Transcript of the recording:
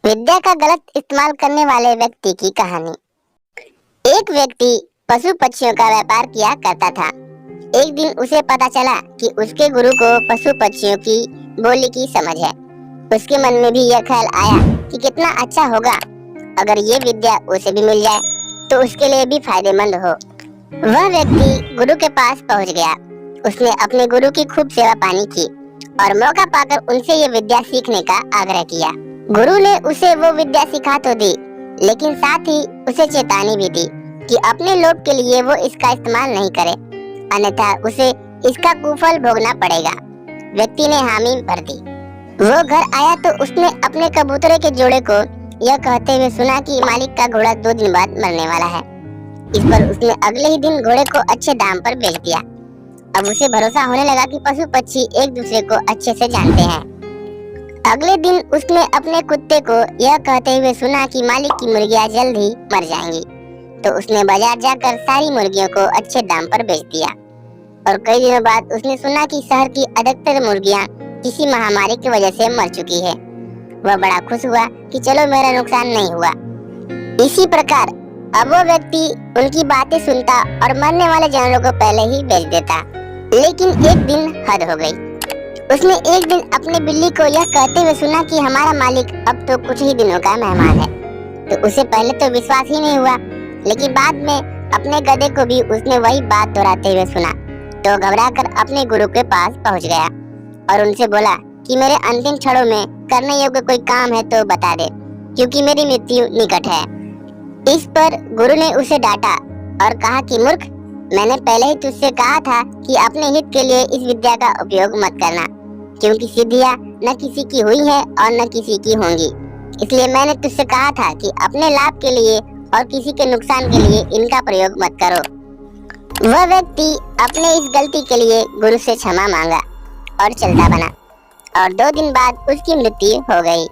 विद्या का गलत इस्तेमाल करने वाले व्यक्ति की कहानी। एक व्यक्ति पशु पक्षियों का व्यापार किया करता था। एक दिन उसे पता चला कि उसके गुरु को पशु पक्षियों की बोली की समझ है। उसके मन में भी यह ख्याल आया कि कितना अच्छा होगा अगर ये विद्या उसे भी मिल जाए तो उसके लिए भी फायदेमंद हो। वह व्यक्ति गुरु के पास पहुंच गया। उसने अपने गुरु की खूब सेवा पानी की और मौका पाकर उनसे ये विद्या सीखने का आग्रह किया। गुरु ने उसे वो विद्या सिखा तो दी, लेकिन साथ ही उसे चेतावनी भी दी कि अपने लोभ के लिए वो इसका इस्तेमाल नहीं करे, अन्यथा उसे इसका कुफल भोगना पड़ेगा। व्यक्ति ने हामी भर दी। वो घर आया तो उसने अपने कबूतरे के जोड़े को यह कहते हुए सुना कि मालिक का घोड़ा 2 दिन बाद मरने वाला है। इस पर उसने अगले ही दिन घोड़े को अच्छे दाम पर बेच दिया। अब उसे भरोसा होने लगा कि पशु पक्षी एक दूसरे को अच्छे से जानते हैं। अगले दिन उसने अपने कुत्ते को यह कहते हुए सुना कि मालिक की मुर्गियां जल्द ही मर जाएंगी, तो उसने बाजार जाकर सारी मुर्गियों को अच्छे दाम पर बेच दिया। और कई दिनों बाद उसने सुना कि शहर की अधिकतर मुर्गियां किसी महामारी की वजह से मर चुकी है। वह बड़ा खुश हुआ कि चलो मेरा नुकसान नहीं हुआ। इसी प्रकार अब वो व्यक्ति उनकी बातें सुनता और मरने वाले जानवरों को पहले ही बेच देता। लेकिन एक दिन हद हो गई। उसने एक दिन अपने बिल्ली को यह कहते हुए सुना कि हमारा मालिक अब तो कुछ ही दिनों का मेहमान है। तो उसे पहले तो विश्वास ही नहीं हुआ, लेकिन बाद में अपने गधे को भी उसने वही बात दोहराते हुए सुना। तो घबराकर अपने गुरु के पास पहुंच गया और उनसे बोला कि मेरे अंतिम क्षणों में करने योग्य कोई काम है तो बता दे, क्योंकि मेरी मृत्यु निकट है। इस पर गुरु ने उसे डांटा और कहा कि मूर्ख, मैंने पहले ही तुझसे कहा था कि अपने हित के लिए इस विद्या का उपयोग मत करना, क्योंकि सिद्धियां न किसी की हुई है और न किसी की होंगी। इसलिए मैंने तुझसे कहा था कि अपने लाभ के लिए और किसी के नुकसान के लिए इनका प्रयोग मत करो। वह व्यक्ति अपने इस गलती के लिए गुरु से क्षमा मांगा और चलता बना, और 2 दिन बाद उसकी मृत्यु हो गई।